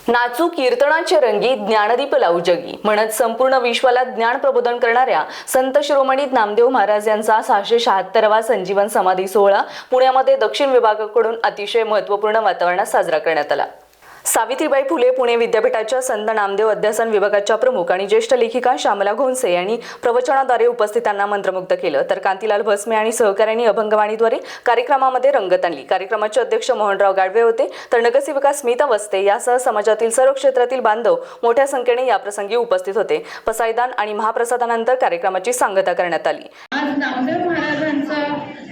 नाचू कीर्तनाचे रंगी ज्ञानदीप लावू जगी म्हणत संपूर्ण विश्वाला ज्ञान प्रबोधन करणाऱ्या संत शिरोमणी नामदेव महाराज यांचा 676वा संजीवन समाधी सोहळा पुण्यामध्ये दक्षिण विभागाकडून अतिशय महत्त्वपूर्ण वातावरणात साजरा करण्यात आला। सावित्रीबाई फुले पुणे विद्यापीठाच्या संत नामदेव अध्यासन विभागाच्या प्रमुख आणि ज्येष्ठ लेखिका श्यामला घोंसे यांनी प्रवचनाद्वारे उपस्थितांना मंत्रमुग्ध केलं, तर कांतीलाल भस्मे आणि सहकाऱ्यांनी अभंगवाणीद्वारे कार्यक्रमामध्ये रंगत आणली। कार्यक्रमाचे अध्यक्ष मोहनराव गाडवे होते, तर नगरसेविका स्मिता वस्ते यासह समाजातील सर्व क्षेत्रातील बांधव मोठ्या संख्येने या प्रसंगी उपस्थित होते। पसायदान आणि महाप्रसादानंतर कार्यक्रमाची सांगता करण्यात आली। आज नामदेव महाराजांचा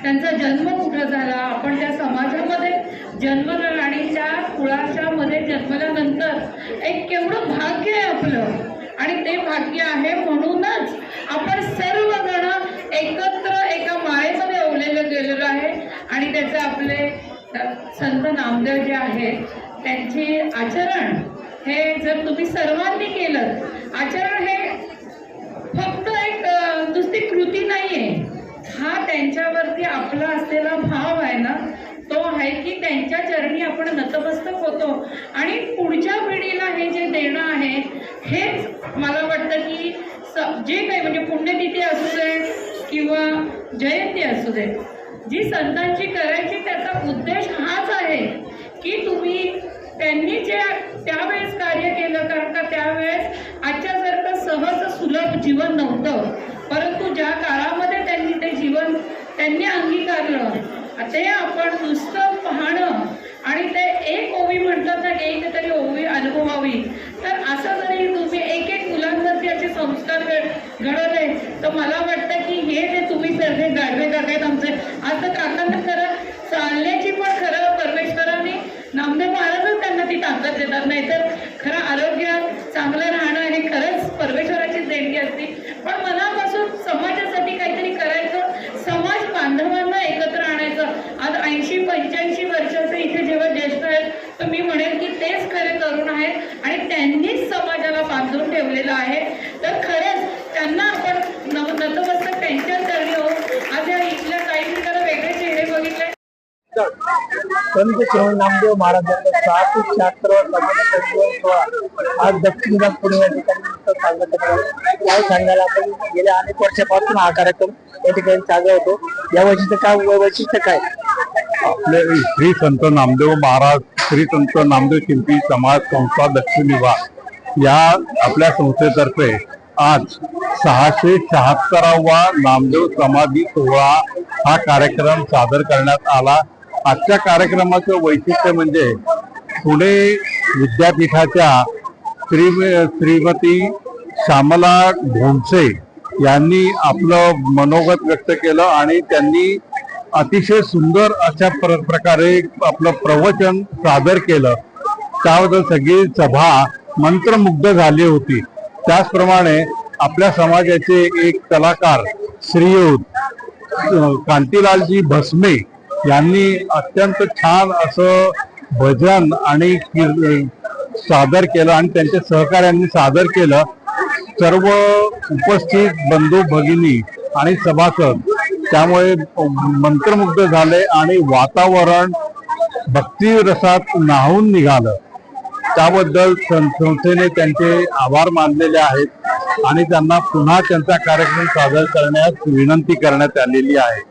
त्यांचा जन्म कुठे झाला, आपण त्या समाजामध्ये जन्मलं आणि त्या कुळाच्या मध्ये जन्मल्यानंतर एक केवढं भाग्य आहे आपलं, आणि ते भाग्य आहे म्हणूनच आपण सर्वजण एकत्र एका माळेमध्ये ओवलेलं गेलेलो आहे। आणि त्याचे आपले संत नामदेव जे आहेत त्यांची आचरण हे जर तुम्ही सर्वांनी केलं, आचरण हे फक्त एक नुसती कृती नाहीये, हा त्यांच्यावरती आपला असलेला भाव आहे ना, तो आहे की त्यांच्या चरणी आपण नतमस्तक होतो आणि पुढच्या पिढीला हे जे देणं आहे हेच मला वाटतं की जे काही म्हणजे पुण्यतिथी असू दे किंवा जयंती असू दे, जी संतांची करायची त्याचा उद्देश हाच आहे की तुम्ही त्यांनी जे त्यावेळेस कार्य केलं, कारण का त्यावेळेस आजच्यासारखं सहज सुलभ जीवन नव्हतं, परंतु ज्या काळामध्ये त्यांनी ते जीवन त्यांनी अंगीकारलं ते आपण नुसतं पाहणं आणि ते एक ओवी म्हणतात ना, एक तरी ओवी अनुभवावी, तर असं जरी तुम्ही एक एक मुलांवरती असे संस्कार घडवले तर मला वाटतं की हे जे तुम्ही सगळे गाडवे करतायत आमचे, असं काकांना खरं चालण्याची पण खरं परमेश्वराने नामदेव महाराजच त्यांना ती ताकद देतात, नाहीतर खरं आरोग्य चांगलं राहणं हे खरंच परमेश्वराची देणगी असते। पण मनापासून समाजासाठी काहीतरी करायचं, समाज बांधवांना एकत्र आणायचं। आज 80-85 वर्षाचे इथे जेव्हा ज्येष्ठ आहेत तर मी म्हणेन की तेच खरे तरुण आहेत आणि त्यांनीच समाजाला बांधून ठेवलेलं आहे, तर खरंच त्यांना आपण नतमस्तक त्यांच्या चरणी होऊ। आज या इथल्या काही जरा वेगळे चेहरे बघितले। संत शिरोमणी नामदेव महाराजांचा 676वा संजीवन सोहळा आज दक्षिण विभाग पुणे या ठिकाणी सांगत काय सांगायला, आपण गेल्या अनेक वर्षापासून हा कार्यक्रम या ठिकाणी साजरा होतो। या वर्षीचं काय वैशिष्ट्य काय? आपले श्री संत नामदेव महाराज, श्री संत नामदेव शिंपी समाज संस्था दक्षिण विभाग या आपल्या संस्थेतर्फे आज 676वा नामदेव समाधी सोहळा हा कार्यक्रम सादर करण्यात आला। आजच्या कार्यक्रमाचं वैशिष्ट्य म्हणजे पुणे विद्यापीठाच्या श्रीमती श्यामला घोंसे यांनी आपलं मनोगत व्यक्त केलं आणि त्यांनी अतिशय सुंदर अशा प्रकारे आपलं प्रवचन सादर केलं। त्याबद्दल सगळी सभा मंत्रमुग्ध झाली होती। त्याचप्रमाणे आपल्या समाजाचे एक कलाकार श्रीयुत कांतीलालजी भस्मे यांनी अत्यंत छान असं भजन आणि सादर केलं आणि त्यांच्या सहकार्यांनी सादर केलं। सर्व उपस्थित बंधू भगिनी आणि सभासद त्यामुळे मंत्रमुग्ध झाले आणि वातावरण भक्ती रसात न्हाऊन निघालं। त्याबद्दल संस्थेने त्यांचे आभार मानलेले आहेत आणि त्यांना पुन्हा त्यांचा कार्यक्रम सादर करण्यास विनंती करण्यात आलेली आहे।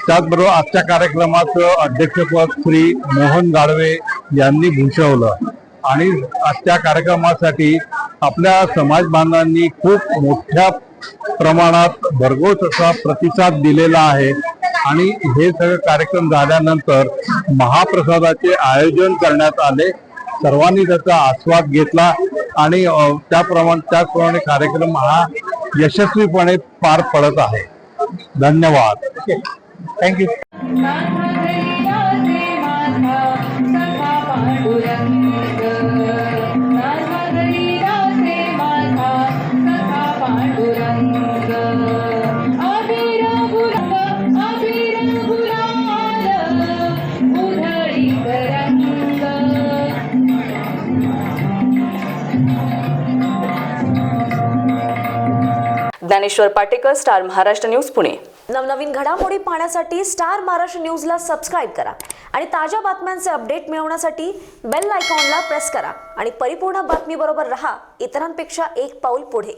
त्याचबरोबर आजच्या कार्यक्रमाचं अध्यक्षपद श्री मोहन गाडवे यांनी भूषवलं आणि आजच्या कार्यक्रमासाठी आपल्या समाज बांधवांनी खूप मोठ्या प्रमाणात भरघोस असा प्रतिसाद दिलेला आहे। आणि हे सगळे कार्यक्रम झाल्यानंतर महाप्रसादाचे आयोजन करण्यात आले। सर्वांनी त्याचा आस्वाद घेतला आणि त्याचप्रमाणे कार्यक्रम हा यशस्वीपणे पार पडत आहे। धन्यवाद। Thank you. Dnyaneshwar Patekar, star Maharashtra news, Pune. नवनवीन घडामोडी पाहण्यासाठी स्टार महाराष्ट्र न्यूजला सबस्क्राईब करा आणि ताज्या बातम्यांचे अपडेट मिळवण्यासाठी बेल आयकॉनला प्रेस करा आणि परिपूर्ण बातमीबरोबर रहा, इतरांपेक्षा एक पाऊल पुढे.